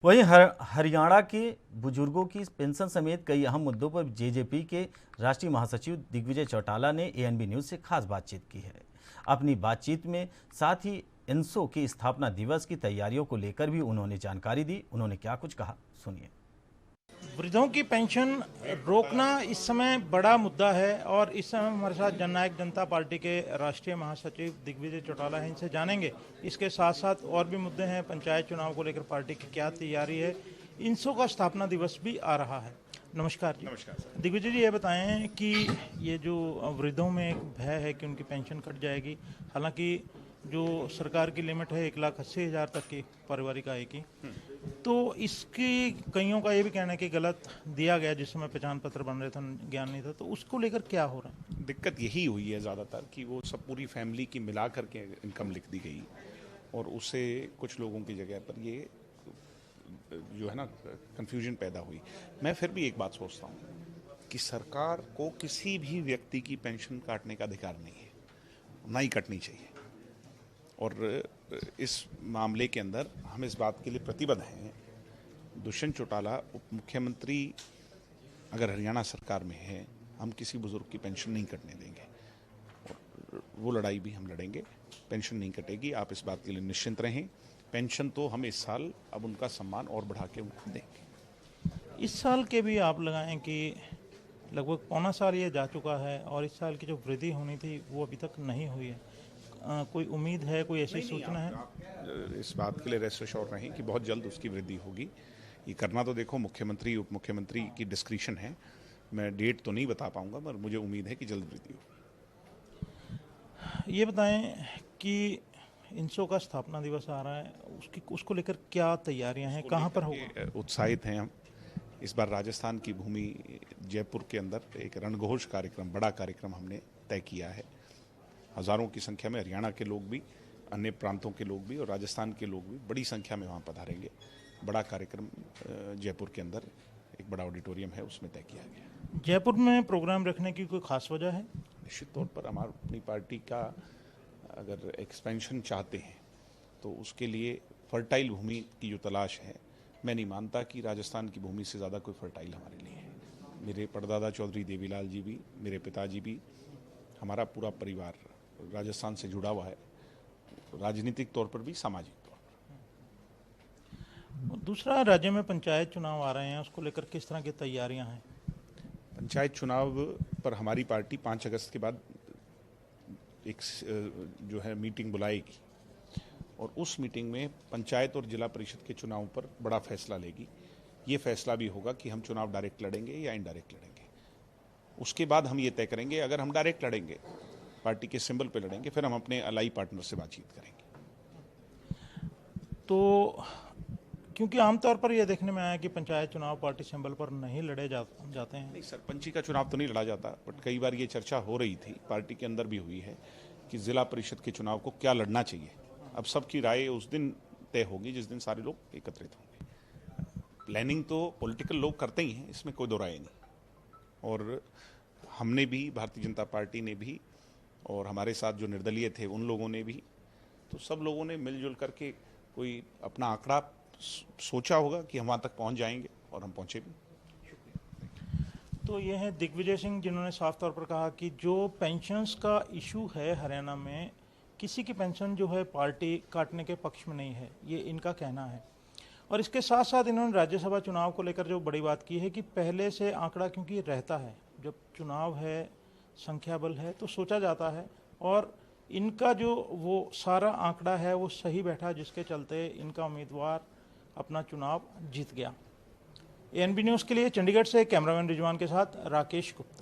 वहीं हरियाणा के बुजुर्गों की पेंशन समेत कई अहम मुद्दों पर जेजेपी के राष्ट्रीय महासचिव दिग्विजय चौटाला ने एएनबी न्यूज़ से खास बातचीत की है। अपनी बातचीत में साथ ही इनसो की स्थापना दिवस की तैयारियों को लेकर भी उन्होंने जानकारी दी। उन्होंने क्या कुछ कहा, सुनिए। वृद्धों की पेंशन रोकना इस समय बड़ा मुद्दा है और इस समय हमारे साथ जननायक जनता पार्टी के राष्ट्रीय महासचिव दिग्विजय चौटाला हैं, इनसे जानेंगे। इसके साथ साथ और भी मुद्दे हैं, पंचायत चुनाव को लेकर पार्टी की क्या तैयारी है, इनसो का स्थापना दिवस भी आ रहा है। नमस्कार जी। नमस्कार। दिग्विजय जी, ये बताएं कि ये जो वृद्धों में एक भय है कि उनकी पेंशन कट जाएगी, हालांकि जो सरकार की लिमिट है 1,80,000 तक की पारिवारिक आय की, तो इसकी कईयों का ये भी कहना है कि गलत दिया गया, जिस समय पहचान पत्र बन रहे थे ज्ञान नहीं था, तो उसको लेकर क्या हो रहा है? दिक्कत यही हुई है ज़्यादातर कि वो सब पूरी फैमिली की मिला करके इनकम लिख दी गई और उससे कुछ लोगों की जगह पर ये जो है ना कंफ्यूजन पैदा हुई। मैं फिर भी एक बात सोचता हूँ कि सरकार को किसी भी व्यक्ति की पेंशन काटने का अधिकार नहीं है, ना ही कटनी चाहिए। और इस मामले के अंदर हम इस बात के लिए प्रतिबद्ध हैं। दुष्यंत चौटाला उप मुख्यमंत्री अगर हरियाणा सरकार में है, हम किसी बुजुर्ग की पेंशन नहीं कटने देंगे और वो लड़ाई भी हम लड़ेंगे। पेंशन नहीं कटेगी, आप इस बात के लिए निश्चिंत रहें। पेंशन तो हम इस साल अब उनका सम्मान और बढ़ा के उनको देंगे। इस साल के भी आप लगाएं कि लगभग पौना साल ये जा चुका है और इस साल की जो वृद्धि होनी थी वो अभी तक नहीं हुई है। कोई उम्मीद है, कोई ऐसी सूचना है? आप इस बात के लिए रेस्ट एश्योर रहें कि बहुत जल्द उसकी वृद्धि होगी। ये करना तो देखो मुख्यमंत्री उप मुख्यमंत्री की डिस्क्रिशन है, मैं डेट तो नहीं बता पाऊंगा, पर मुझे उम्मीद है कि जल्द वृद्धि होगी। ये बताएं कि इनसो का स्थापना दिवस आ रहा है, उसको लेकर क्या तैयारियां हैं, कहाँ पर होगा? उत्साहित हैं हम। इस बार राजस्थान की भूमि जयपुर के अंदर एक रणघोष कार्यक्रम, बड़ा कार्यक्रम हमने तय किया है। हजारों की संख्या में हरियाणा के लोग भी, अन्य प्रांतों के लोग भी और राजस्थान के लोग भी बड़ी संख्या में वहाँ पधारेंगे। बड़ा कार्यक्रम जयपुर के अंदर एक बड़ा ऑडिटोरियम है, उसमें तय किया गया। जयपुर में प्रोग्राम रखने की कोई खास वजह है? निश्चित तौर पर हमारी अपनी पार्टी का अगर एक्सपेंशन चाहते हैं तो उसके लिए फर्टाइल भूमि की जो तलाश है, मैं नहीं मानता कि राजस्थान की भूमि से ज़्यादा कोई फर्टाइल हमारे लिए है। मेरे परदादा चौधरी देवीलाल जी भी, मेरे पिताजी भी, हमारा पूरा परिवार राजस्थान से जुड़ा हुआ है, राजनीतिक तौर पर भी, सामाजिक तौर पर। दूसरा, राज्य में पंचायत चुनाव आ रहे हैं, उसको लेकर किस तरह की तैयारियां हैं? पंचायत चुनाव पर हमारी पार्टी 5 अगस्त के बाद एक जो है मीटिंग बुलाएगी और उस मीटिंग में पंचायत और जिला परिषद के चुनाव पर बड़ा फैसला लेगी। ये फैसला भी होगा कि हम चुनाव डायरेक्ट लड़ेंगे या इनडायरेक्ट लड़ेंगे। उसके बाद हम ये तय करेंगे, अगर हम डायरेक्ट लड़ेंगे, पार्टी के सिंबल पे लड़ेंगे, फिर हम अपने अलाई पार्टनर से बातचीत करेंगे। तो क्योंकि आमतौर पर यह देखने में आया कि पंचायत चुनाव पार्टी सिंबल पर नहीं लड़े जाते हैं। नहीं, सरपंची का चुनाव तो नहीं लड़ा जाता, बट कई बार ये चर्चा हो रही थी, पार्टी के अंदर भी हुई है कि जिला परिषद के चुनाव को क्या लड़ना चाहिए। अब सबकी राय उस दिन तय होगी जिस दिन सारे लोग एकत्रित होंगे। प्लानिंग तो पॉलिटिकल लोग करते ही हैं, इसमें कोई दो राय नहीं। और हमने भी, भारतीय जनता पार्टी ने भी, और हमारे साथ जो निर्दलीय थे उन लोगों ने भी, तो सब लोगों ने मिलजुल करके कोई अपना आंकड़ा सोचा होगा कि हम वहाँ तक पहुँच जाएंगे और हम पहुँचे भी। तो ये है दिग्विजय सिंह, जिन्होंने साफ तौर पर कहा कि जो पेंशन्स का इशू है हरियाणा में, किसी की पेंशन जो है पार्टी काटने के पक्ष में नहीं है, ये इनका कहना है। और इसके साथ साथ इन्होंने राज्यसभा चुनाव को लेकर जो बड़ी बात की है कि पहले से आंकड़ा क्योंकि रहता है, जब चुनाव है, संख्या बल है, तो सोचा जाता है और इनका जो वो सारा आंकड़ा है वो सही बैठा, जिसके चलते इनका उम्मीदवार अपना चुनाव जीत गया। एएनबी न्यूज़ के लिए चंडीगढ़ से कैमरामैन रिजवान के साथ राकेश गुप्ता।